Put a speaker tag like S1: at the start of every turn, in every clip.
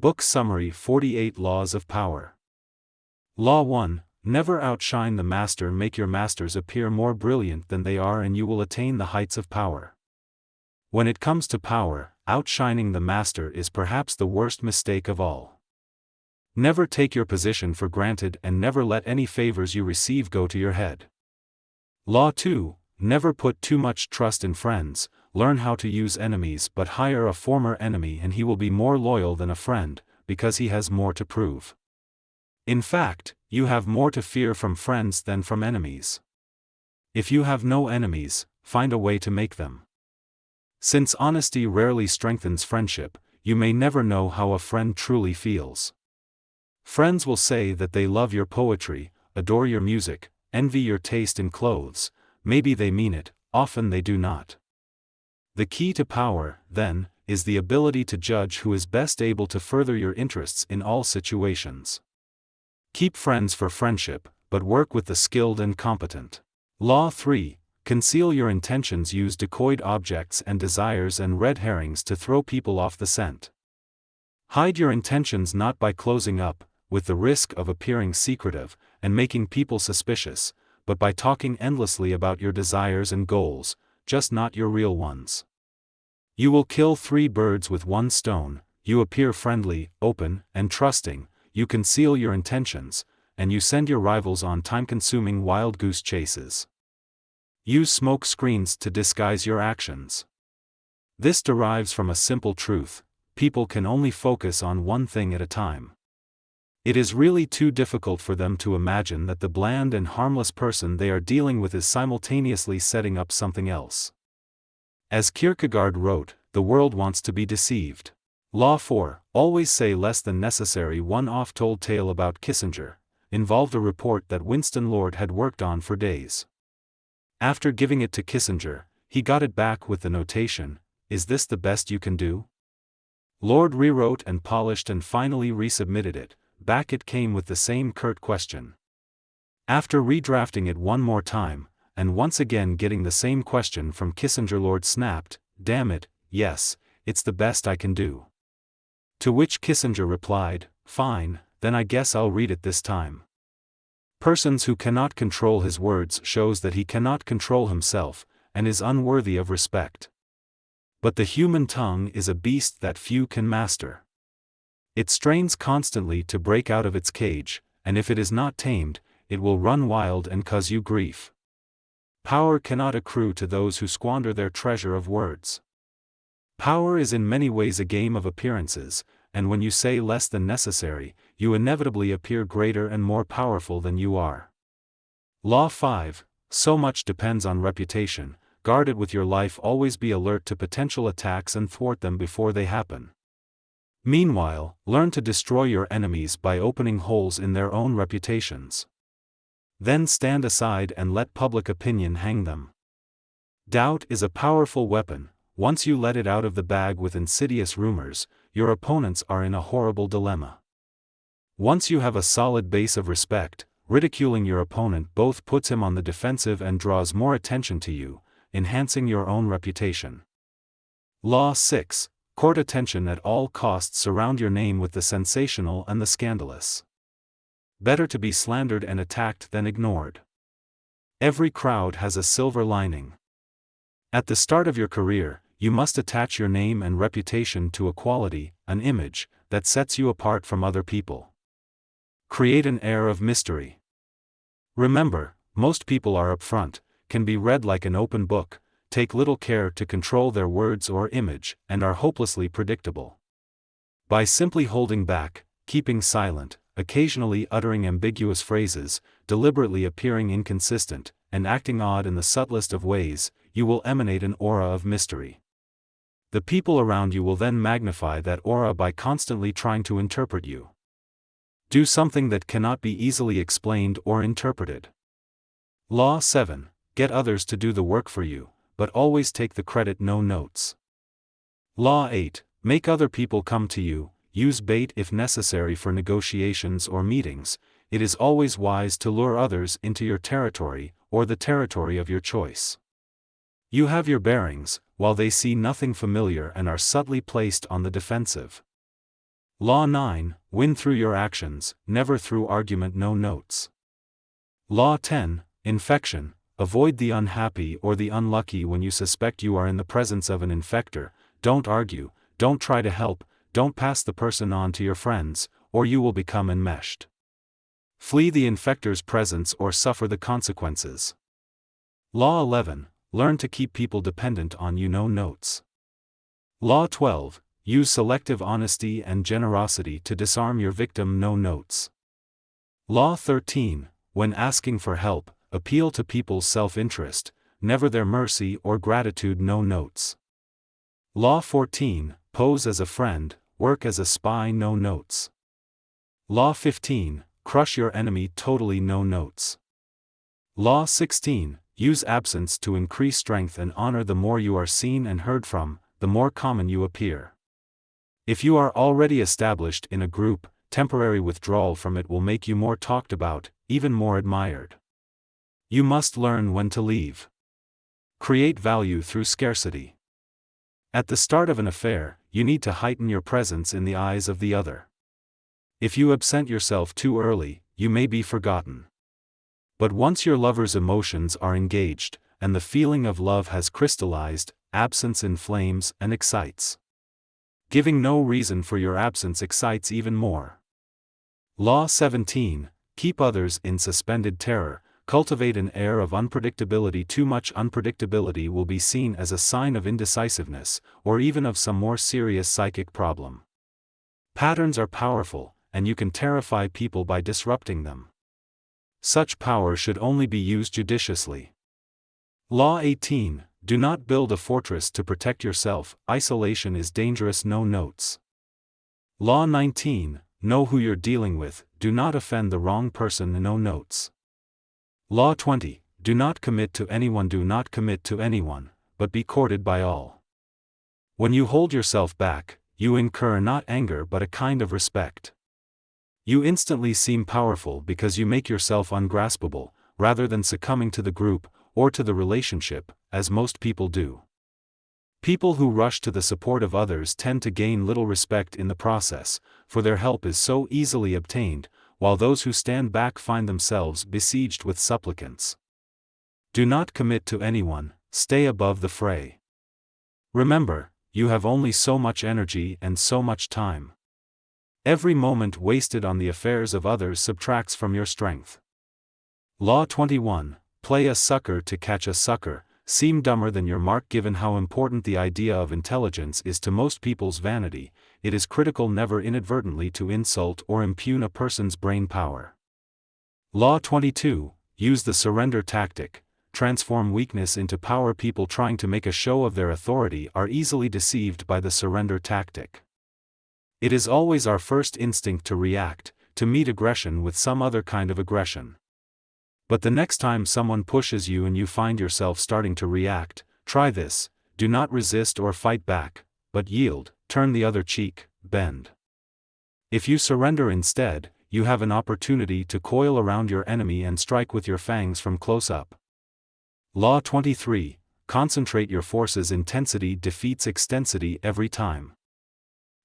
S1: Book Summary 48 Laws of Power. Law 1. Never outshine the master. Make your masters appear more brilliant than they are and you will attain the heights of power. When it comes to power, outshining the master is perhaps the worst mistake of all. Never take your position for granted and never let any favors you receive go to your head. Law 2. Never put too much trust in friends. Learn how to use enemies, but hire a former enemy and he will be more loyal than a friend, because he has more to prove. In fact, you have more to fear from friends than from enemies. If you have no enemies, find a way to make them. Since honesty rarely strengthens friendship, you may never know how a friend truly feels. Friends will say that they love your poetry, adore your music, envy your taste in clothes. Maybe they mean it, often they do not. The key to power, then, is the ability to judge who is best able to further your interests in all situations. Keep friends for friendship, but work with the skilled and competent. Law 3. Conceal your intentions. Use decoyed objects and desires and red herrings to throw people off the scent. Hide your intentions not by closing up, with the risk of appearing secretive and making people suspicious, but by talking endlessly about your desires and goals, just not your real ones. You will kill 3 birds with 1 stone. You appear friendly, open, and trusting, you conceal your intentions, and you send your rivals on time-consuming wild goose chases. Use smoke screens to disguise your actions. This derives from a simple truth: people can only focus on one thing at a time. It is really too difficult for them to imagine that the bland and harmless person they are dealing with is simultaneously setting up something else. As Kierkegaard wrote, the world wants to be deceived. Law 4. Always say less than necessary. One oft-told tale about Kissinger involved a report that Winston Lord had worked on for days. After giving it to Kissinger, he got it back with the notation, "Is this the best you can do?" Lord rewrote and polished and finally resubmitted it. Back it came with the same curt question. After redrafting it one more time, and once again getting the same question from Kissinger, Lord snapped, "Damn it, yes, it's the best I can do." To which Kissinger replied, "Fine, then I guess I'll read it this time." Persons who cannot control his words shows that he cannot control himself, and is unworthy of respect. But the human tongue is a beast that few can master. It strains constantly to break out of its cage, and if it is not tamed, it will run wild and cause you grief. Power cannot accrue to those who squander their treasure of words. Power is in many ways a game of appearances, and when you say less than necessary, you inevitably appear greater and more powerful than you are. Law 5. So much depends on reputation. Guard it with your life. Always be alert to potential attacks and thwart them before they happen. Meanwhile, learn to destroy your enemies by opening holes in their own reputations. Then stand aside and let public opinion hang them. Doubt is a powerful weapon. Once you let it out of the bag with insidious rumors, your opponents are in a horrible dilemma. Once you have a solid base of respect, ridiculing your opponent both puts him on the defensive and draws more attention to you, enhancing your own reputation. Law 6. Court attention at all costs. Surround your name with the sensational and the scandalous. Better to be slandered and attacked than ignored. Every crowd has a silver lining. At the start of your career, you must attach your name and reputation to a quality, an image, that sets you apart from other people. Create an air of mystery. Remember, most people are upfront, can be read like an open book, take little care to control their words or image, and are hopelessly predictable. By simply holding back, keeping silent, occasionally uttering ambiguous phrases, deliberately appearing inconsistent, and acting odd in the subtlest of ways, you will emanate an aura of mystery. The people around you will then magnify that aura by constantly trying to interpret you. Do something that cannot be easily explained or interpreted. Law 7. Get others to do the work for you, but always take the credit. No notes. Law 8. Make other people come to you. Use bait if necessary for negotiations or meetings. It is always wise to lure others into your territory, or the territory of your choice. You have your bearings, while they see nothing familiar and are subtly placed on the defensive. Law 9, win through your actions, never through argument. No notes. Law 10, infection, avoid the unhappy or the unlucky. When you suspect you are in the presence of an infector, don't argue, don't try to help, don't pass the person on to your friends, or you will become enmeshed. Flee the infector's presence or suffer the consequences. Law 11, learn to keep people dependent on you. No notes. Law 12, use selective honesty and generosity to disarm your victim. No notes. Law 13, when asking for help, appeal to people's self-interest, never their mercy or gratitude. No notes. Law 14, pose as a friend, work as a spy. No notes. Law 15, crush your enemy totally. No notes. Law 16, use absence to increase strength and honor. The more you are seen and heard from, the more common you appear. If you are already established in a group, temporary withdrawal from it will make you more talked about, even more admired. You must learn when to leave. Create value through scarcity. At the start of an affair, you need to heighten your presence in the eyes of the other. If you absent yourself too early, you may be forgotten. But once your lover's emotions are engaged, and the feeling of love has crystallized, absence inflames and excites. Giving no reason for your absence excites even more. Law 17, keep others in suspended terror, cultivate an air of unpredictability. Too much unpredictability will be seen as a sign of indecisiveness, or even of some more serious psychic problem. Patterns are powerful, and you can terrify people by disrupting them. Such power should only be used judiciously. Law 18, do not build a fortress to protect yourself, isolation is dangerous. No notes. Law 19, know who you're dealing with, do not offend the wrong person. No notes. Law 20, do not commit to anyone. Do not commit to anyone, but be courted by all. When you hold yourself back, you incur not anger but a kind of respect. You instantly seem powerful because you make yourself ungraspable, rather than succumbing to the group, or to the relationship, as most people do. People who rush to the support of others tend to gain little respect in the process, for their help is so easily obtained, while those who stand back find themselves besieged with supplicants. Do not commit to anyone, stay above the fray. Remember, you have only so much energy and so much time. Every moment wasted on the affairs of others subtracts from your strength. Law 21, play a sucker to catch a sucker, seem dumber than your mark. Given how important the idea of intelligence is to most people's vanity, it is critical never inadvertently to insult or impugn a person's brain power. Law 22, use the surrender tactic, transform weakness into power. People trying to make a show of their authority are easily deceived by the surrender tactic. It is always our first instinct to react, to meet aggression with some other kind of aggression. But the next time someone pushes you and you find yourself starting to react, try this: do not resist or fight back, but yield, turn the other cheek, bend. If you surrender instead, you have an opportunity to coil around your enemy and strike with your fangs from close up. Law 23, concentrate your forces. Intensity defeats extensity every time.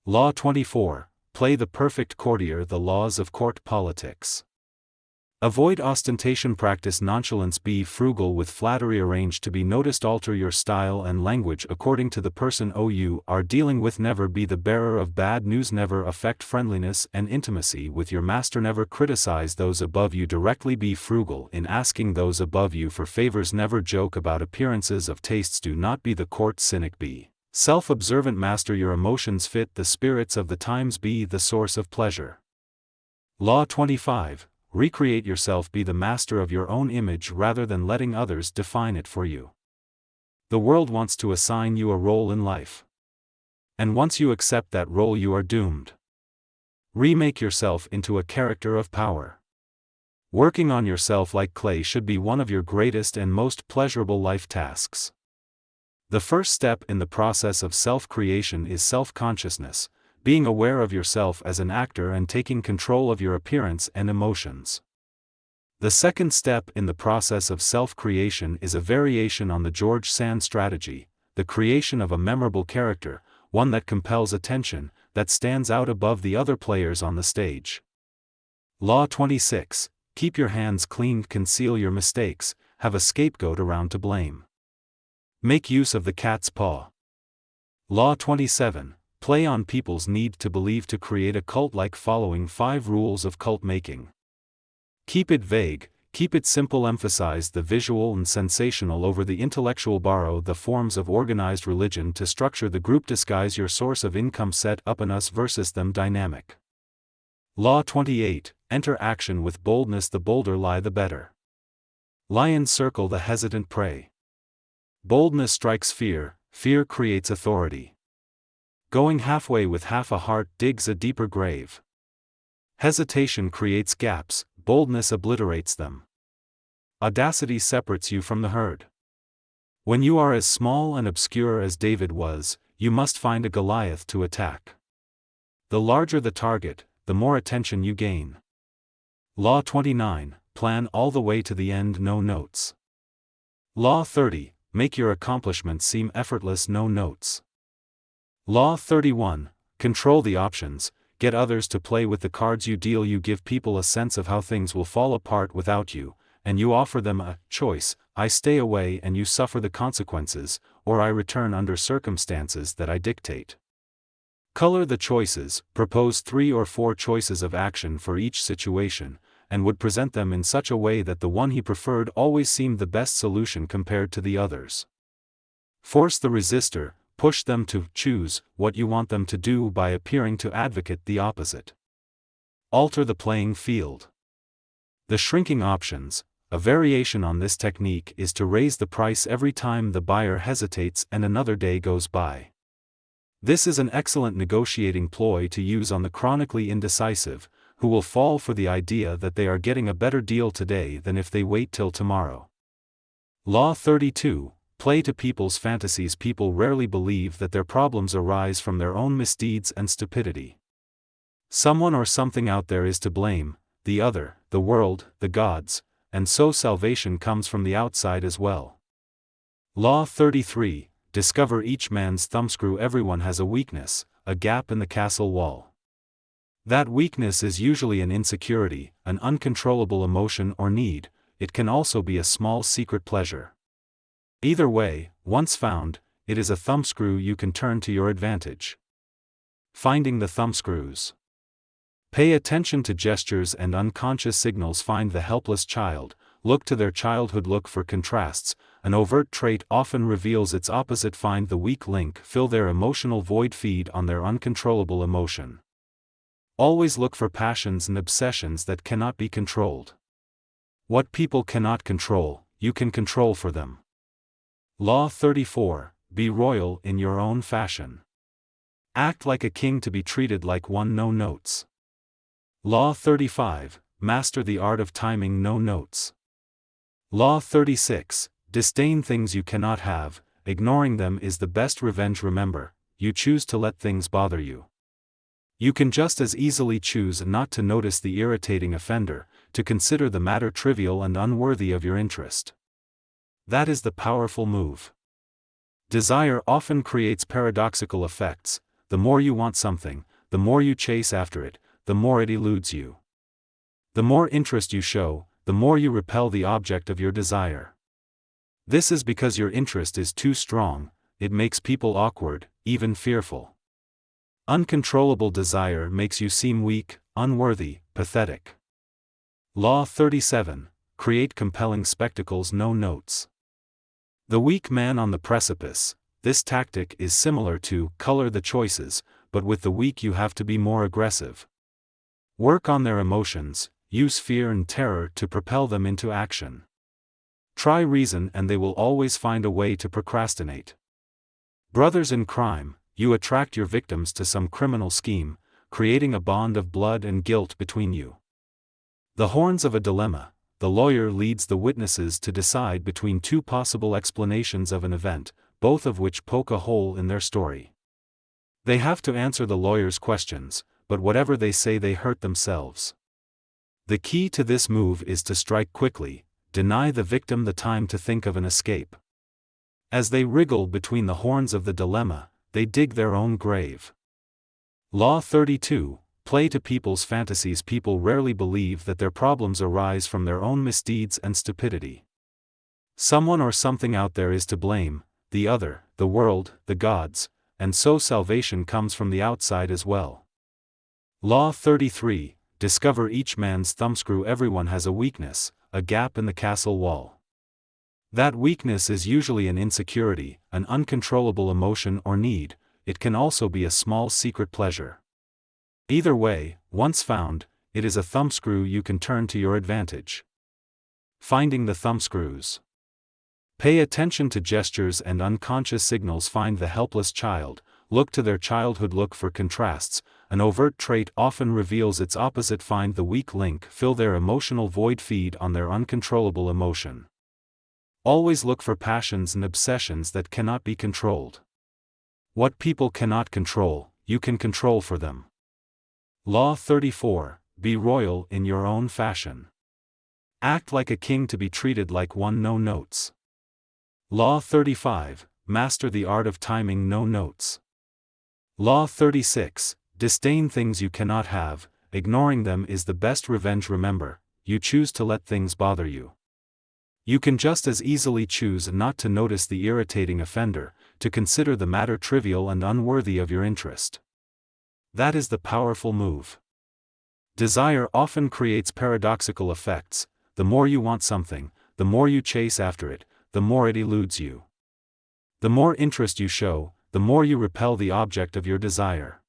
S1: Law 24, play the perfect courtier. The laws of court politics. Avoid ostentation. Practice nonchalance. Be frugal with flattery. Arrange to be noticed. Alter your style and language according to the person you are dealing with. Never be the bearer of bad news. Never affect friendliness and intimacy with your master. Never criticize those above you directly. Be frugal in asking those above you for favors. Never joke about appearances of tastes. Do not be the court cynic. Be self-observant. Master your emotions. Fit the spirits of the times. Be the source of pleasure. Law 25, recreate yourself. Be the master of your own image rather than letting others define it for you. The world wants to assign you a role in life. And once you accept that role, you are doomed. Remake yourself into a character of power. Working on yourself like clay should be one of your greatest and most pleasurable life tasks. The first step in the process of self-creation is self-consciousness, being aware of yourself as an actor and taking control of your appearance and emotions. The second step in the process of self-creation is a variation on the George Sand strategy, the creation of a memorable character, one that compels attention, that stands out above the other players on the stage. Law 26. Keep your hands clean, conceal your mistakes, have a scapegoat around to blame. Make use of the cat's paw. Law 27. Play on people's need to believe to create a cult-like following. 5 rules of cult making. Keep it vague, keep it simple. Emphasize the visual and sensational over the intellectual. Borrow the forms of organized religion to structure the group. Disguise your source of income. Set up an us versus them dynamic. Law 28. Enter action with boldness. The bolder lie, the better. Lions circle the hesitant prey. Boldness strikes fear, fear creates authority. Going halfway with half a heart digs a deeper grave. Hesitation creates gaps, boldness obliterates them. Audacity separates you from the herd. When you are as small and obscure as David was, you must find a Goliath to attack. The larger the target, the more attention you gain. Law 29. Plan all the way to the end. No notes. Law 30. Make your accomplishments seem effortless. No notes. Law 31. Control the options, get others to play with the cards you deal. You give people a sense of how things will fall apart without you, and you offer them a choice: I stay away and you suffer the consequences, or I return under circumstances that I dictate. Color the choices, propose 3 or 4 choices of action for each situation, and would present them in such a way that the one he preferred always seemed the best solution compared to the others. Force the resistor, push them to choose what you want them to do by appearing to advocate the opposite. Alter the playing field. The shrinking options, a variation on this technique, is to raise the price every time the buyer hesitates and another day goes by. This is an excellent negotiating ploy to use on the chronically indecisive, who will fall for the idea that they are getting a better deal today than if they wait till tomorrow. Law 32. Play to people's fantasies. People rarely believe that their problems arise from their own misdeeds and stupidity. Someone or something out there is to blame, the other, the world, the gods, and so salvation comes from the outside as well. Law 33. Discover each man's thumbscrew. Everyone has a weakness, a gap in the castle wall. That weakness is usually an insecurity, an uncontrollable emotion or need. It can also be a small secret pleasure. Either way, once found, it is a thumbscrew you can turn to your advantage. Finding the thumbscrews. Pay attention to gestures and unconscious signals. Find the helpless child, look to their childhood. Look for contrasts, an overt trait often reveals its opposite. Find the weak link, fill their emotional void. Feed on their uncontrollable emotion. Always look for passions and obsessions that cannot be controlled. What people cannot control, you can control for them. Law 34. Be royal in your own fashion. Act like a king to be treated like one. No notes. Law 35. Master the art of timing. No notes. Law 36. Disdain things you cannot have, ignoring them is the best revenge. Remember, you choose to let things bother you. You can just as easily choose not to notice the irritating offender, to consider the matter trivial and unworthy of your interest. That is the powerful move. Desire often creates paradoxical effects. The more you want something, the more you chase after it, the more it eludes you. The more interest you show, the more you repel the object of your desire. This is because your interest is too strong. It makes people awkward, even fearful. Uncontrollable desire makes you seem weak, unworthy, pathetic. Law 37. Create compelling spectacles. No notes. The weak man on the precipice. This tactic is similar to color the choices, but with the weak you have to be more aggressive. Work on their emotions, use fear and terror to propel them into action. Try reason and they will always find a way to procrastinate. Brothers in crime, you attract your victims to some criminal scheme, creating a bond of blood and guilt between you. The horns of a dilemma. The lawyer leads the witnesses to decide between 2 possible explanations of an event, both of which poke a hole in their story. They have to answer the lawyer's questions, but whatever they say they hurt themselves. The key to this move is to strike quickly, deny the victim the time to think of an escape. As they wriggle between the horns of the dilemma, they dig their own grave. Law 32, play to people's fantasies. People rarely believe that their problems arise from their own misdeeds and stupidity. Someone or something out there is to blame, the other, the world, the gods, and so salvation comes from the outside as well. Law 33, discover each man's thumbscrew. Everyone has a weakness, a gap in the castle wall. That weakness is usually an insecurity, an uncontrollable emotion or need. It can also be a small secret pleasure. Either way, once found, it is a thumbscrew you can turn to your advantage. Finding the thumbscrews. Pay attention to gestures and unconscious signals. Find the helpless child, look to their childhood. Look for contrasts. An overt trait often reveals its opposite. Find the weak link, fill their emotional void, feed on their uncontrollable emotion. Always look for passions and obsessions that cannot be controlled. What people cannot control, you can control for them. Law 34, be royal in your own fashion. Act like a king to be treated like one. No notes. Law 35, master the art of timing. No notes. Law 36, disdain things you cannot have, ignoring them is the best revenge. Remember, you choose to let things bother you. You can just as easily choose not to notice the irritating offender, to consider the matter trivial and unworthy of your interest. That is the powerful move. Desire often creates paradoxical effects. The more you want something, the more you chase after it, the more it eludes you. The more interest you show, the more you repel the object of your desire.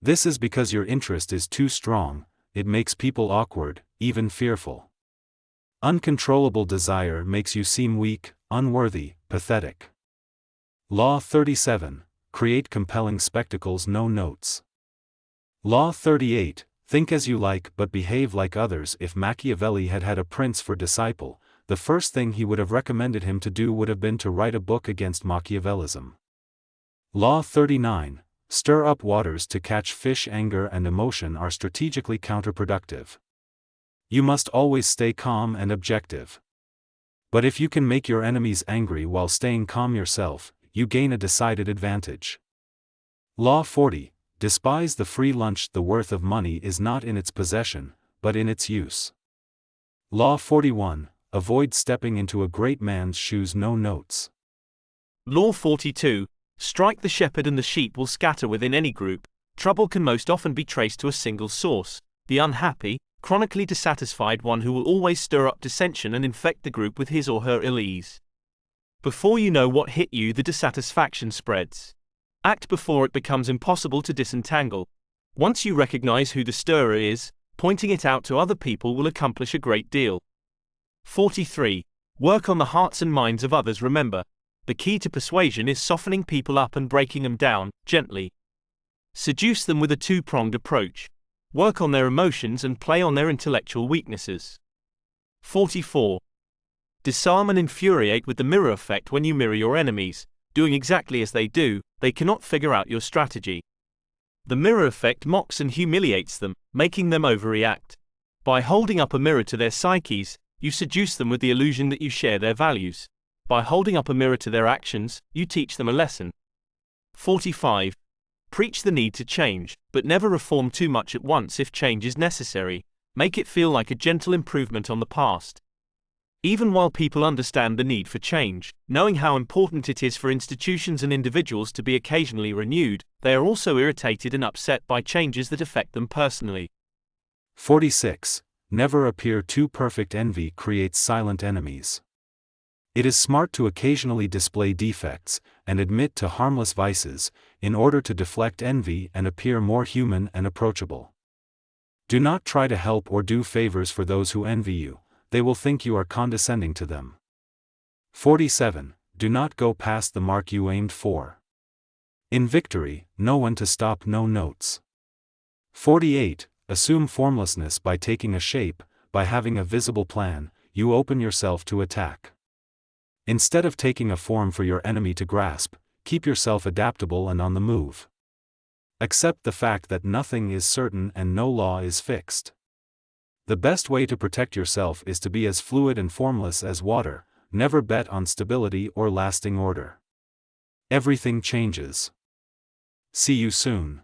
S1: This is because your interest is too strong. It makes people awkward, even fearful. Uncontrollable desire makes you seem weak, unworthy, pathetic. Law 37, create compelling spectacles. No notes. Law 38, think as you like but behave like others. If Machiavelli had had a prince for disciple, the first thing he would have recommended him to do would have been to write a book against Machiavellism. Law 39, stir up waters to catch fish. Anger and emotion are strategically counterproductive. You must always stay calm and objective. But if you can make your enemies angry while staying calm yourself, you gain a decided advantage. Law 40, despise the free lunch. The worth of money is not in its possession, but in its use. Law 41, avoid stepping into a great man's shoes. No notes.
S2: Law 42, strike the shepherd and the sheep will scatter. Within any group, trouble can most often be traced to a single source, the unhappy, chronically dissatisfied one who will always stir up dissension and infect the group with his or her ill ease. Before you know what hit you, the dissatisfaction spreads. Act before it becomes impossible to disentangle. Once you recognize who the stirrer is, pointing it out to other people will accomplish a great deal. 43. Work on the hearts and minds of others. Remember, the key to persuasion is softening people up and breaking them down, gently. Seduce them with a two-pronged approach. Work on their emotions and play on their intellectual weaknesses. 44. Disarm and infuriate with the mirror effect. When you mirror your enemies, doing exactly as they do, they cannot figure out your strategy. The mirror effect mocks and humiliates them, making them overreact. By holding up a mirror to their psyches, you seduce them with the illusion that you share their values. By holding up a mirror to their actions, you teach them a lesson. 45. Preach the need to change, but never reform too much at once. If change is necessary, make it feel like a gentle improvement on the past. Even while people understand the need for change, knowing how important it is for institutions and individuals to be occasionally renewed, they are also irritated and upset by changes that affect them personally.
S1: 46. Never appear too perfect. Envy creates silent enemies. It is smart to occasionally display defects, and admit to harmless vices, in order to deflect envy and appear more human and approachable. Do not try to help or do favors for those who envy you, they will think you are condescending to them. 47. Do not go past the mark you aimed for. In victory, know when to stop. No notes. 48. Assume formlessness. By taking a shape, by having a visible plan, you open yourself to attack. Instead of taking a form for your enemy to grasp, keep yourself adaptable and on the move. Accept the fact that nothing is certain and no law is fixed. The best way to protect yourself is to be as fluid and formless as water. Never bet on stability or lasting order. Everything changes. See you soon.